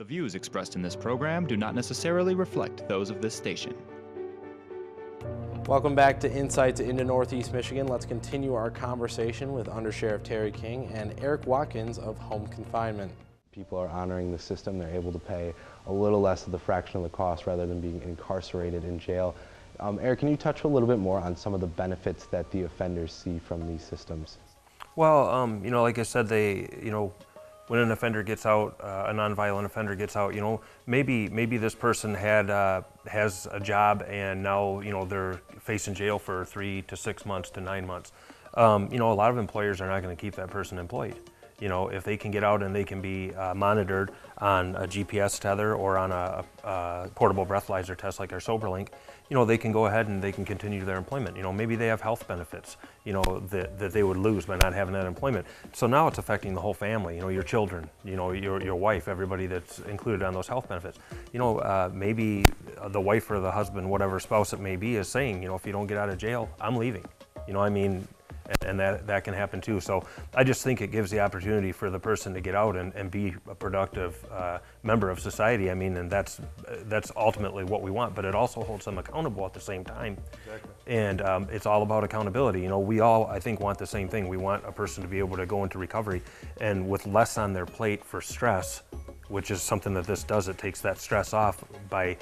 The views expressed in this program do not necessarily reflect those of this station. Welcome back to Insights into Northeast Michigan. Let's continue our conversation with Undersheriff Terry King and Eric Watkins of Home Confinement. People are honoring the system. They're able to pay a little less of the fraction of the cost rather than being incarcerated in jail. Eric, can you touch a little bit more on some of the benefits that the offenders see from these systems? Well, like I said, when an offender gets out, a nonviolent offender gets out, maybe this person has a job and now, they're facing jail for 3 to 6 months to 9 months. A lot of employers are not going to keep that person employed. If they can get out and they can be monitored on a GPS tether or on a portable breathalyzer test like our SoberLink, they can go ahead and they can continue their employment. Maybe they have health benefits, that they would lose by not having that employment. So now it's affecting the whole family, your children, your wife, everybody that's included on those health benefits. Maybe the wife or the husband, whatever spouse it may be, is saying, if you don't get out of jail, I'm leaving. And that can happen too. So I just think it gives the opportunity for the person to get out and be a productive member of society. And that's ultimately what we want, but it also holds them accountable at the same time. Exactly. And it's all about accountability. We all, I think, want the same thing. We want a person to be able to go into recovery and with less on their plate for stress, which is something that this does. It takes that stress off by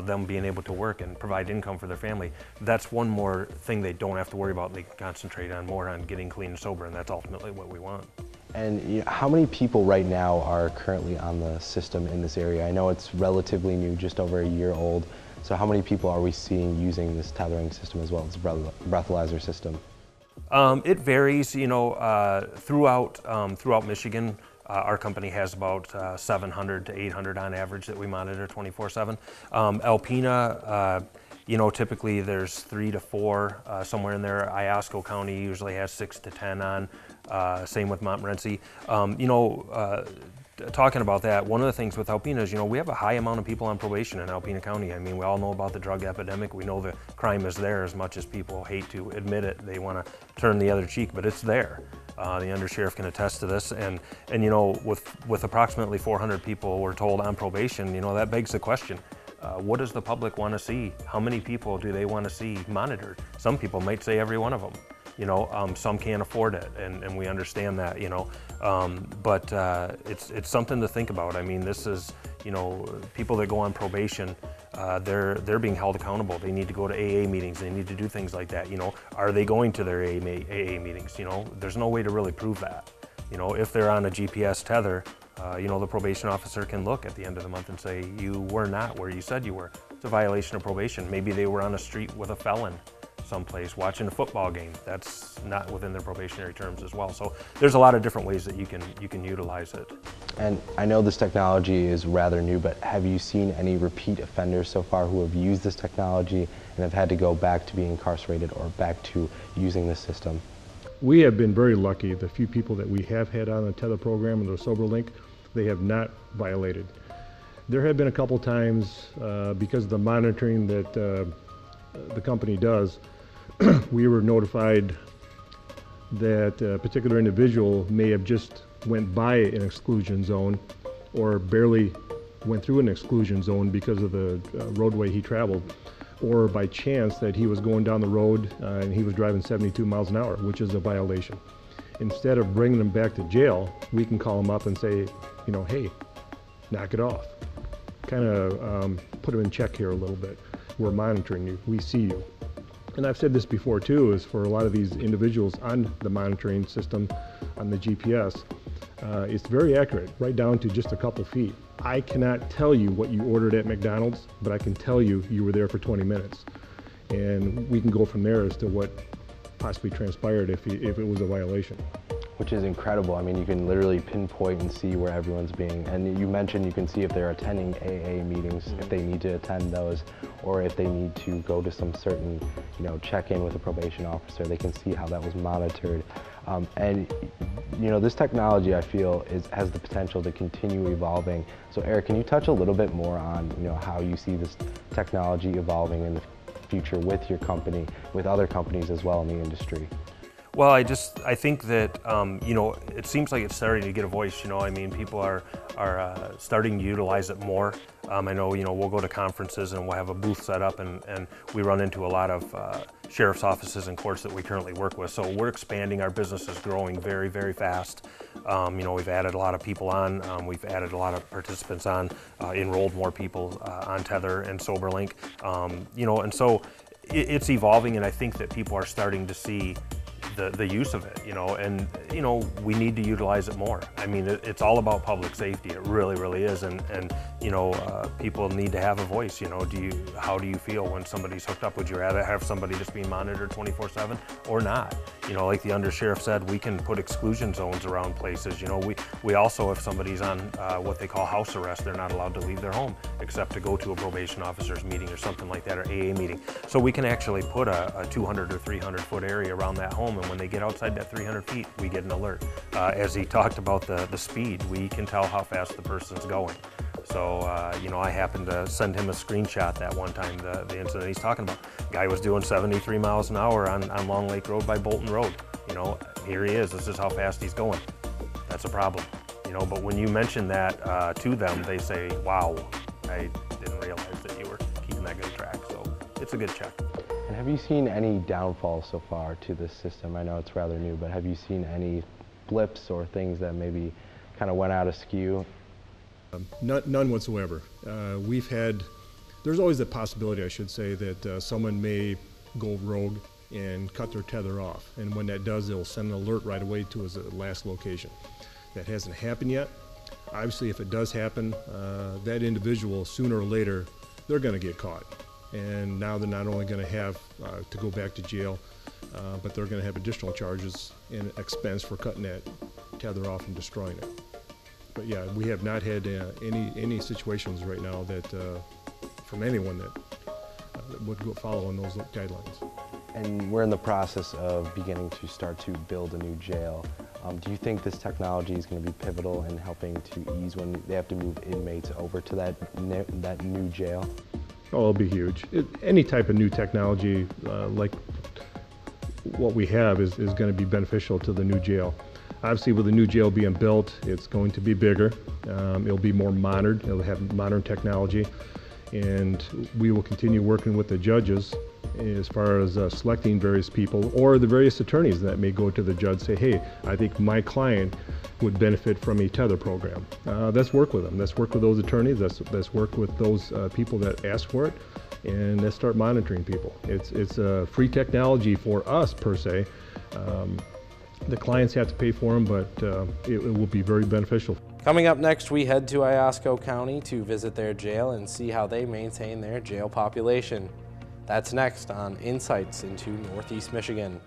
them being able to work and provide income for their family. That's one more thing they don't have to worry about. They can concentrate more on getting clean and sober, and that's ultimately what we want. And how many people right now are currently on the system in this area? I know it's relatively new, just over a year old. So how many people are we seeing using this tethering system as well as breathalyzer system? It varies, throughout Michigan. Our company has about 700 to 800 on average that we monitor 24/7. Alpena, typically there's 3 to 4 somewhere in there. Iosco County usually has 6 to 10 on. Same with Montmorency. Talking about that, one of the things with Alpena is, we have a high amount of people on probation in Alpena County. We all know about the drug epidemic. We know the crime is there as much as people hate to admit it. They want to turn the other cheek, but it's there. The undersheriff can attest to this. And with approximately 400 people we're told on probation, that begs the question, what does the public want to see? How many people do they want to see monitored? Some people might say every one of them. Some can't afford it, and we understand that, but it's something to think about. This is, people that go on probation, they're being held accountable. They need to go to AA meetings. They need to do things like that. Are they going to their AA meetings? There's no way to really prove that. If they're on a GPS tether, the probation officer can look at the end of the month and say, you were not where you said you were. It's a violation of probation. Maybe they were on a street with a felon someplace watching a football game. That's not within their probationary terms as well. So there's a lot of different ways that you can utilize it. And I know this technology is rather new, but have you seen any repeat offenders so far who have used this technology and have had to go back to being incarcerated or back to using this system? We have been very lucky. The few people that we have had on the tether program and the SoberLink, they have not violated. There have been a couple times because of the monitoring that the company does, we were notified that a particular individual may have just went by an exclusion zone or barely went through an exclusion zone because of the roadway he traveled, or by chance that he was going down the road and he was driving 72 miles an hour, which is a violation. Instead of bringing him back to jail, we can call him up and say, hey, knock it off. Kind of put him in check here a little bit. We're monitoring you, we see you. And I've said this before too, is for a lot of these individuals on the monitoring system, on the GPS, it's very accurate, right down to just a couple feet. I cannot tell you what you ordered at McDonald's, but I can tell you you were there for 20 minutes. And we can go from there as to what possibly transpired if it was a violation. Which is incredible. You can literally pinpoint and see where everyone's being. And you mentioned you can see if they're attending AA meetings, if they need to attend those, or if they need to go to some certain, check-in with a probation officer. They can see how that was monitored. This technology, I feel, has the potential to continue evolving. So Eric, can you touch a little bit more on, how you see this technology evolving in the future with your company, with other companies as well in the industry? Well, I think that, you know, it seems like it's starting to get a voice, you know, I mean, people are starting to utilize it more. I know, you know, we'll go to conferences and we'll have a booth set up and we run into a lot of sheriff's offices and courts that we currently work with. So we're expanding, our business is growing very, very fast. You know, we've added a lot of people on, we've added a lot of participants on, enrolled more people on Tether and SoberLink, you know, and so it's evolving, and I think that people are starting to see the use of it, you know, and, you know, we need to utilize it more. I mean, it's all about public safety. It really, really is. And you know, people need to have a voice, you know. How do you feel when somebody's hooked up? Would you rather have somebody just being monitored 24/7 or not? You know, like the undersheriff said, we can put exclusion zones around places. You know, we also, if somebody's on what they call house arrest, they're not allowed to leave their home except to go to a probation officer's meeting or something like that, or AA meeting. So we can actually put a 200 or 300 foot area around that home, and when they get outside that 300 feet, we get an alert. As he talked about the speed, we can tell how fast the person's going. So, you know, I happened to send him a screenshot that one time, the incident he's talking about. Guy was doing 73 miles an hour on Long Lake Road by Bolton Road. You know, here he is, this is how fast he's going. That's a problem. You know, but when you mention that to them, they say, wow, I didn't realize that you were keeping that good track. So it's a good check. And have you seen any downfalls so far to this system? I know it's rather new, but have you seen any blips or things that maybe kind of went out askew? None whatsoever. There's always the possibility, I should say, that someone may go rogue and cut their tether off. And when that does, they'll send an alert right away to his last location. That hasn't happened yet. Obviously, if it does happen, that individual, sooner or later, they're going to get caught. And now they're not only going to have to go back to jail, but they're going to have additional charges and expense for cutting that tether off and destroying it. But yeah, we have not had any situations right now that from anyone that would go following those guidelines. And we're in the process of beginning to start to build a new jail. Do you think this technology is going to be pivotal in helping to ease when they have to move inmates over to that new jail? Oh, it'll be huge. Any type of new technology like what we have is going to be beneficial to the new jail. Obviously, with the new jail being built, it's going to be bigger. It'll be more modern. It'll have modern technology. And we will continue working with the judges as far as selecting various people, or the various attorneys that may go to the judge, say, hey, I think my client would benefit from a tether program. Let's work with them. Let's work with those attorneys. Let's work with those people that ask for it, and let's start monitoring people. It's free technology for us, per se. The clients have to pay for them, but it will be very beneficial. Coming up next, we head to Iosco County to visit their jail and see how they maintain their jail population. That's next on Insights into Northeast Michigan.